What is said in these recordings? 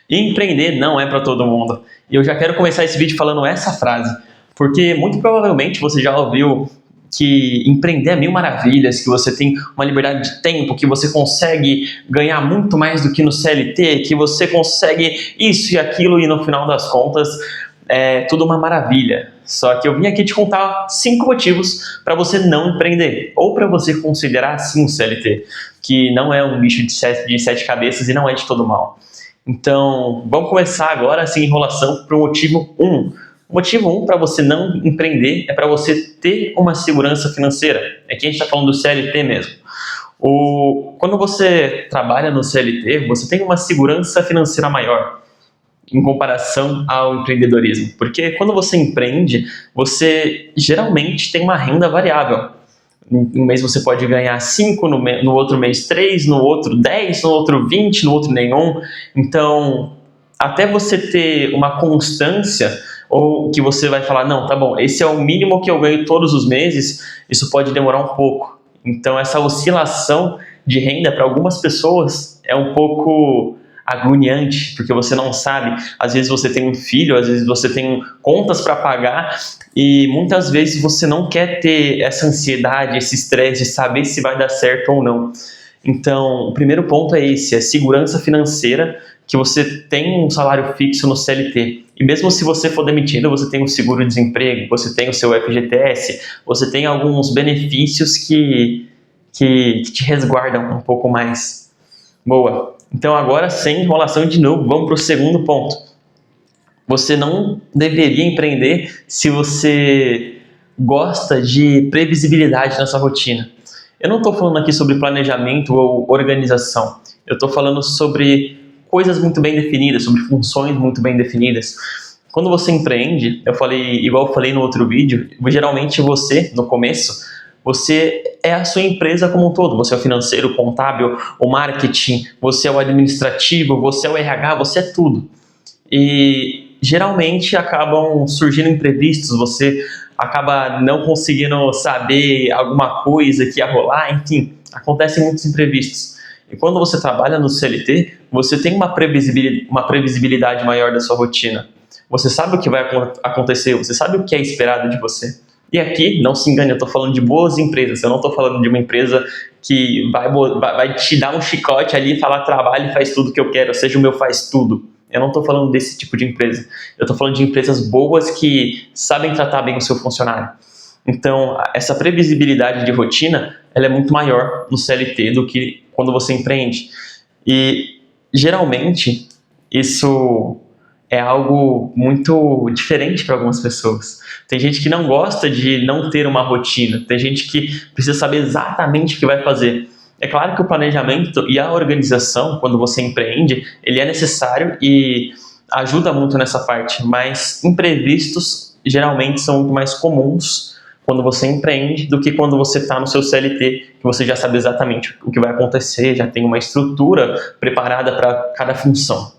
E empreender não é para todo mundo. E eu já quero começar esse vídeo falando essa frase, porque muito provavelmente você já ouviu que empreender é mil maravilhas, que você tem uma liberdade de tempo, que você consegue ganhar muito mais do que no CLT, que você consegue isso e aquilo e no final das contas é tudo uma maravilha. Só que eu vim aqui te contar 5 motivos para você não empreender, ou para você considerar sim o CLT, que não é um bicho de sete cabeças e não é de todo mal. Então, vamos começar agora sem enrolação para o motivo 1. O motivo 1 para você não empreender é para você ter uma segurança financeira. Aqui a gente está falando do CLT mesmo. Quando você trabalha no CLT, você tem uma segurança financeira maior em comparação ao empreendedorismo. Porque quando você empreende, você geralmente tem uma renda variável. Um mês você pode ganhar 5, no outro mês 3, no outro 10, no outro 20, no outro nenhum. Então, até você ter uma constância, ou que você vai falar, não, tá bom, esse é o mínimo que eu ganho todos os meses, isso pode demorar um pouco. Então, essa oscilação de renda para algumas pessoas é um pouco agoniante, porque você não sabe, às vezes você tem um filho, às vezes você tem contas para pagar e muitas vezes você não quer ter essa ansiedade, esse estresse de saber se vai dar certo ou não. Então, o primeiro ponto é esse, é segurança financeira, que você tem um salário fixo no CLT. E mesmo se você for demitido, você tem um seguro-desemprego, você tem o seu FGTS, você tem alguns benefícios que te resguardam um pouco mais. Boa. Então agora, sem enrolação de novo, vamos para o segundo ponto. Você não deveria empreender se você gosta de previsibilidade na sua rotina. Eu não estou falando aqui sobre planejamento ou organização. Eu estou falando sobre coisas muito bem definidas, sobre funções muito bem definidas. Quando você empreende, igual eu falei no outro vídeo, geralmente você, no começo, você é a sua empresa como um todo. Você é o financeiro, o contábil, o marketing, você é o administrativo, você é o RH, você é tudo. E geralmente acabam surgindo imprevistos, você acaba não conseguindo saber alguma coisa que ia rolar, enfim, acontecem muitos imprevistos. E quando você trabalha no CLT, você tem uma previsibilidade maior da sua rotina. Você sabe o que vai acontecer, você sabe o que é esperado de você. E aqui, não se engane, eu estou falando de boas empresas, eu não estou falando de uma empresa que vai te dar um chicote ali e falar trabalho e faz tudo que eu quero, seja o meu faz tudo. Eu não estou falando desse tipo de empresa. Eu estou falando de empresas boas que sabem tratar bem o seu funcionário. Então, essa previsibilidade de rotina, ela é muito maior no CLT do que quando você empreende. E, geralmente, isso é algo muito diferente para algumas pessoas. Tem gente que não gosta de não ter uma rotina. Tem gente que precisa saber exatamente o que vai fazer. É claro que o planejamento e a organização, quando você empreende, ele é necessário e ajuda muito nessa parte, mas imprevistos geralmente são muito mais comuns quando você empreende do que quando você está no seu CLT, que você já sabe exatamente o que vai acontecer, já tem uma estrutura preparada para cada função.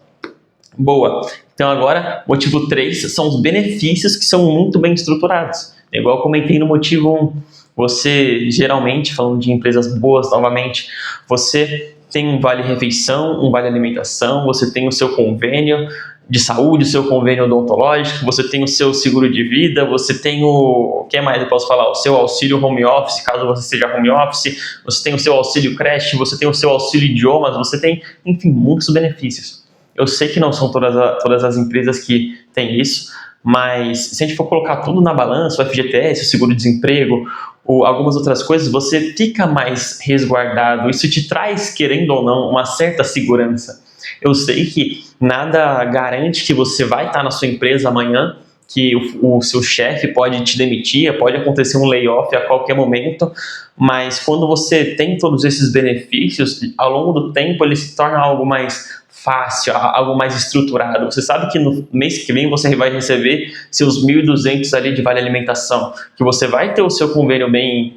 Boa. Então agora, motivo 3 são os benefícios que são muito bem estruturados. Igual eu comentei no motivo 1, você geralmente, falando de empresas boas novamente, você tem um vale-refeição, um vale-alimentação, você tem o seu convênio de saúde, o seu convênio odontológico, você tem o seu seguro de vida, você tem o que mais eu posso falar? O seu auxílio home office, caso você seja home office, você tem o seu auxílio creche, você tem o seu auxílio idiomas, você tem, enfim, muitos benefícios. Eu sei que não são todas as empresas que têm isso, mas se a gente for colocar tudo na balança, o FGTS, o seguro-desemprego, ou algumas outras coisas, você fica mais resguardado. Isso te traz, querendo ou não, uma certa segurança. Eu sei que nada garante que você vai estar na sua empresa amanhã, que o seu chefe pode te demitir, pode acontecer um layoff a qualquer momento, mas quando você tem todos esses benefícios, ao longo do tempo ele se torna algo mais fácil, algo mais estruturado. Você sabe que no mês que vem você vai receber seus 1.200 ali de vale alimentação, que você vai ter o seu convênio bem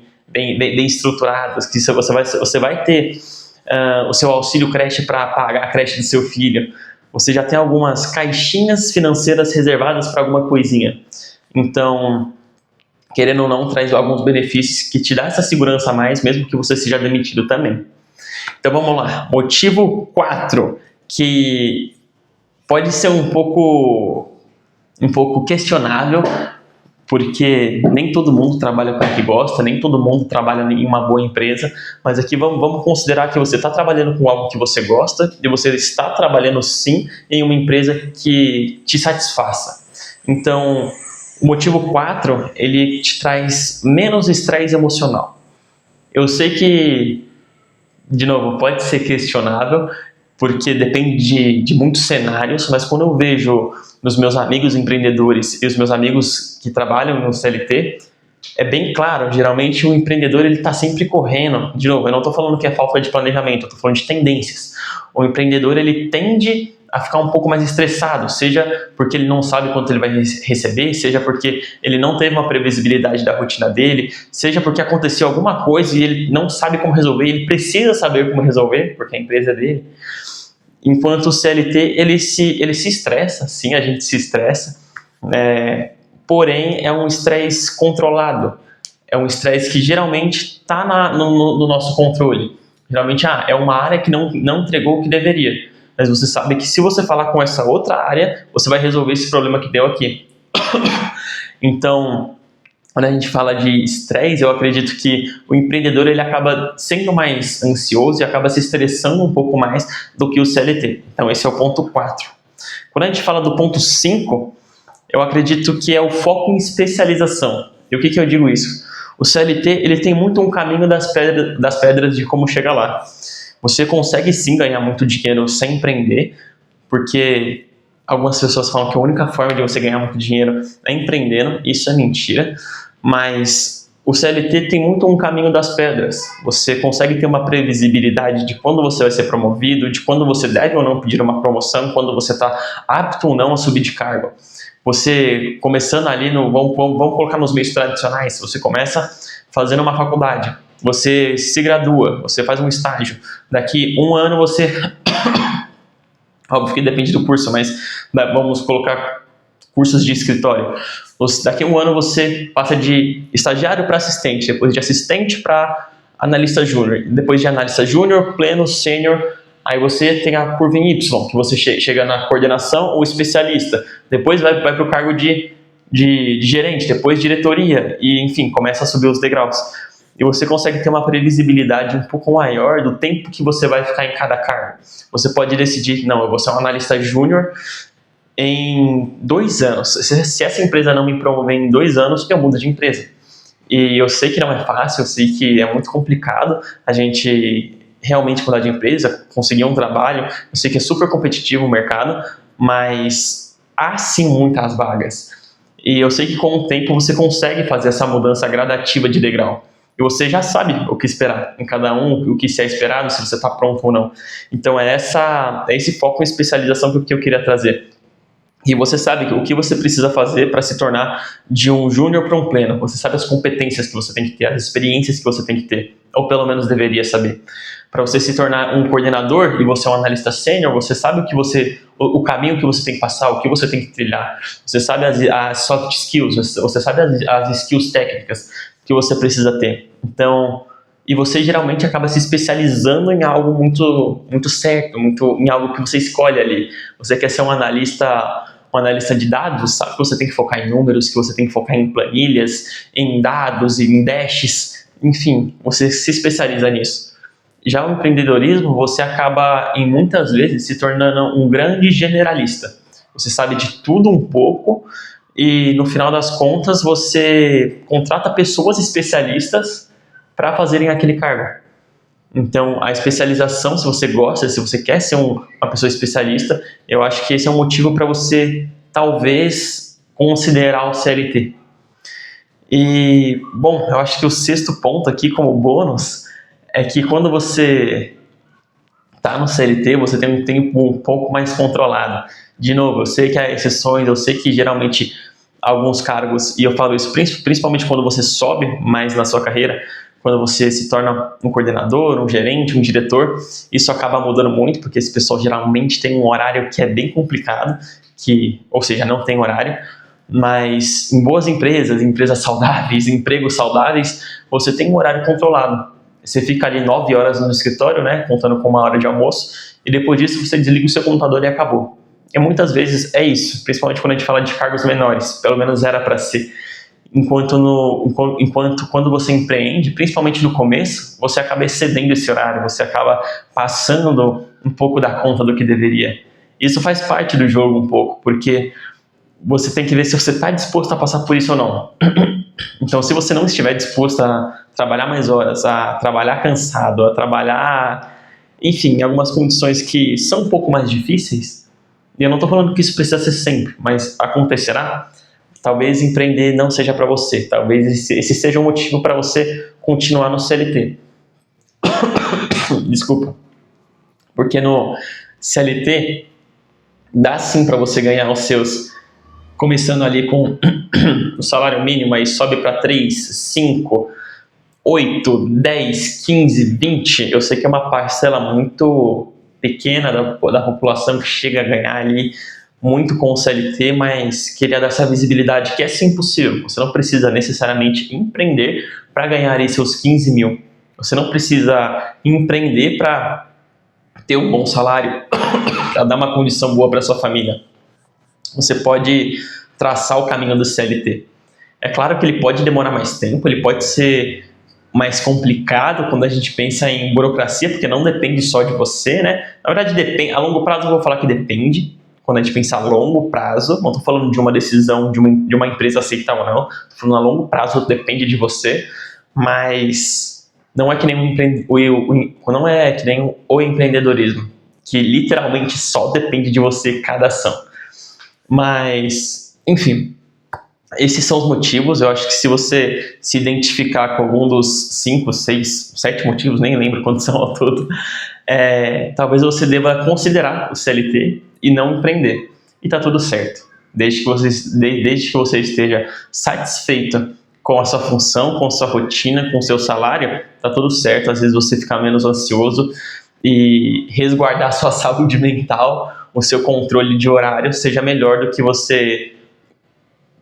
estruturado, que você vai ter o seu auxílio creche para pagar a creche do seu filho. Você já tem algumas caixinhas financeiras reservadas para alguma coisinha. Então, querendo ou não, traz alguns benefícios que te dá essa segurança a mais, mesmo que você seja demitido também. Então vamos lá, motivo 4, que pode ser um pouco questionável, porque nem todo mundo trabalha com o que gosta, nem todo mundo trabalha em uma boa empresa, mas aqui vamos considerar que você está trabalhando com algo que você gosta e você está trabalhando sim em uma empresa que te satisfaça. Então, o motivo 4, ele te traz menos estresse emocional. Eu sei que, de novo, pode ser questionável, porque depende de muitos cenários, mas quando eu vejo nos meus amigos empreendedores e os meus amigos que trabalham no CLT, é bem claro, geralmente o empreendedor ele está sempre correndo. De novo, eu não estou falando que é falta de planejamento, eu estou falando de tendências. O empreendedor ele tende a ficar um pouco mais estressado, seja porque ele não sabe quanto ele vai receber, seja porque ele não teve uma previsibilidade da rotina dele, seja porque aconteceu alguma coisa e ele não sabe como resolver, ele precisa saber como resolver, porque a empresa é dele. Enquanto o CLT, ele se estressa, sim, a gente se estressa, porém é um estresse controlado, é um estresse que geralmente está no nosso controle. Geralmente, é uma área que não entregou o que deveria, mas você sabe que se você falar com essa outra área, você vai resolver esse problema que deu aqui. Então, quando a gente fala de estresse, eu acredito que o empreendedor ele acaba sendo mais ansioso e acaba se estressando um pouco mais do que o CLT. Então esse é o ponto 4. Quando a gente fala do ponto 5, eu acredito que é o foco em especialização. E o que eu digo isso? O CLT ele tem muito um caminho das pedras de como chegar lá. Você consegue sim ganhar muito dinheiro sem empreender, porque algumas pessoas falam que a única forma de você ganhar muito dinheiro é empreendendo. Isso é mentira, mas o CLT tem muito um caminho das pedras. Você consegue ter uma previsibilidade de quando você vai ser promovido, de quando você deve ou não pedir uma promoção, quando você está apto ou não a subir de cargo. Você começando ali, vamos colocar nos meios tradicionais, você começa fazendo uma faculdade, você se gradua, você faz um estágio, daqui um ano você... Óbvio que depende do curso, mas vamos colocar cursos de escritório. Daqui a um ano você passa de estagiário para assistente, depois de assistente para analista júnior, depois de analista júnior, pleno, sênior, aí você tem a curva em Y, que você chega na coordenação ou especialista, depois vai para o cargo de gerente, depois diretoria, e enfim, começa a subir os degraus. E você consegue ter uma previsibilidade um pouco maior do tempo que você vai ficar em cada cargo. Você pode decidir, não, eu vou ser um analista júnior em 2 anos. Se essa empresa não me promover em 2 anos, eu mudo de empresa. E eu sei que não é fácil, eu sei que é muito complicado a gente realmente mudar de empresa, conseguir um trabalho. Eu sei que é super competitivo o mercado, mas há sim muitas vagas. E eu sei que com o tempo você consegue fazer essa mudança gradativa de degrau. E você já sabe o que esperar em cada um, o que se é esperado, se você está pronto ou não. Então é esse foco em especialização que eu queria trazer. E você sabe o que você precisa fazer para se tornar de um júnior para um pleno. Você sabe as competências que você tem que ter, as experiências que você tem que ter, ou pelo menos deveria saber. Para você se tornar um coordenador e você é um analista sênior, você sabe o caminho que você tem que passar, o que você tem que trilhar. Você sabe as soft skills, você sabe as skills técnicas que você precisa ter. Então, e você geralmente acaba se especializando em algo muito, muito certo, em algo que você escolhe ali. Você quer ser um analista de dados, sabe que você tem que focar em números, que você tem que focar em planilhas, em dados, em dashes, enfim, você se especializa nisso. Já o empreendedorismo, você acaba, em muitas vezes, se tornando um grande generalista. Você sabe de tudo um pouco e, no final das contas, você contrata pessoas especialistas para fazerem aquele cargo. Então, a especialização, se você gosta, se você quer ser uma pessoa especialista, eu acho que esse é um motivo para você, talvez, considerar o CLT. E, bom, eu acho que o 6º ponto aqui, como bônus, é que quando você está no CLT, você tem um tempo um pouco mais controlado. De novo, eu sei que há exceções, eu sei que geralmente alguns cargos, e eu falo isso principalmente quando você sobe mais na sua carreira, quando você se torna um coordenador, um gerente, um diretor, isso acaba mudando muito, porque esse pessoal geralmente tem um horário que é bem complicado, ou seja, não tem horário, mas em boas empresas saudáveis, empregos saudáveis, você tem um horário controlado. Você fica ali 9 horas no escritório, né, contando com 1 hora de almoço, e depois disso você desliga o seu computador e acabou. muitas vezes é isso, principalmente quando a gente fala de cargos menores, pelo menos era para ser. Enquanto quando você empreende, principalmente no começo, você acaba excedendo esse horário, você acaba passando um pouco da conta do que deveria. Isso faz parte do jogo um pouco, porque você tem que ver se você está disposto a passar por isso ou não. Então, se você não estiver disposto a trabalhar mais horas, a trabalhar cansado, a trabalhar, enfim, em algumas condições que são um pouco mais difíceis, e eu não estou falando que isso precisa ser sempre, mas acontecerá, talvez empreender não seja para você, talvez esse seja um motivo para você continuar no CLT. Desculpa. Porque no CLT dá sim para você ganhar os seus, começando ali com o salário mínimo, aí sobe para 3, 5, 8, 10, 15, 20. Eu sei que é uma parcela muito pequena da população que chega a ganhar ali muito com o CLT, mas queria dar essa visibilidade que é sim possível. Você não precisa necessariamente empreender para ganhar aí seus 15 mil. Você não precisa empreender para ter um bom salário, para dar uma condição boa para sua família. Você pode traçar o caminho do CLT. É claro que ele pode demorar mais tempo, ele pode ser mais complicado quando a gente pensa em burocracia, porque não depende só de você, né? Na verdade, depende, a longo prazo eu vou falar que depende, quando a gente pensa a longo prazo, não estou falando de uma decisão de uma empresa aceitar ou não, estou falando a longo prazo, depende de você, mas não é que nem não é que nem o empreendedorismo, que literalmente só depende de você cada ação. Mas, enfim, esses são os motivos. Eu acho que se você se identificar com algum dos 5, 6, 7 motivos, nem lembro quantos são ao todo, talvez você deva considerar o CLT e não empreender. E tá tudo certo. Desde que você esteja satisfeito com a sua função, com a sua rotina, com o seu salário, tá tudo certo. Às vezes você fica menos ansioso e resguardar a sua saúde mental, o seu controle de horário seja melhor do que você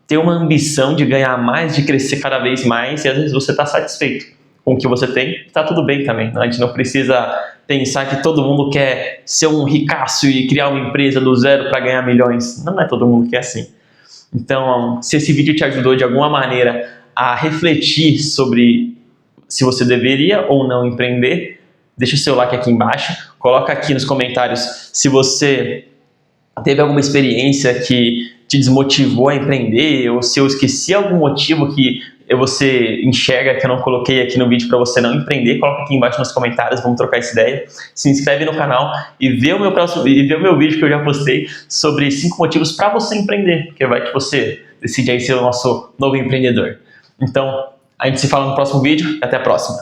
ter uma ambição de ganhar mais, de crescer cada vez mais, e às vezes você está satisfeito com o que você tem, está tudo bem também. A gente não precisa pensar que todo mundo quer ser um ricaço e criar uma empresa do zero para ganhar milhões. Não é todo mundo que é assim. Então, se esse vídeo te ajudou de alguma maneira a refletir sobre se você deveria ou não empreender, deixa o seu like aqui embaixo, coloca aqui nos comentários se você teve alguma experiência que te desmotivou a empreender, ou se eu esqueci algum motivo que você enxerga que eu não coloquei aqui no vídeo para você não empreender, coloca aqui embaixo nos comentários, vamos trocar essa ideia. Se inscreve no canal e vê o meu vídeo que eu já postei sobre 5 motivos para você empreender, porque vai que você decide aí ser o nosso novo empreendedor. Então, a gente se fala no próximo vídeo e até a próxima.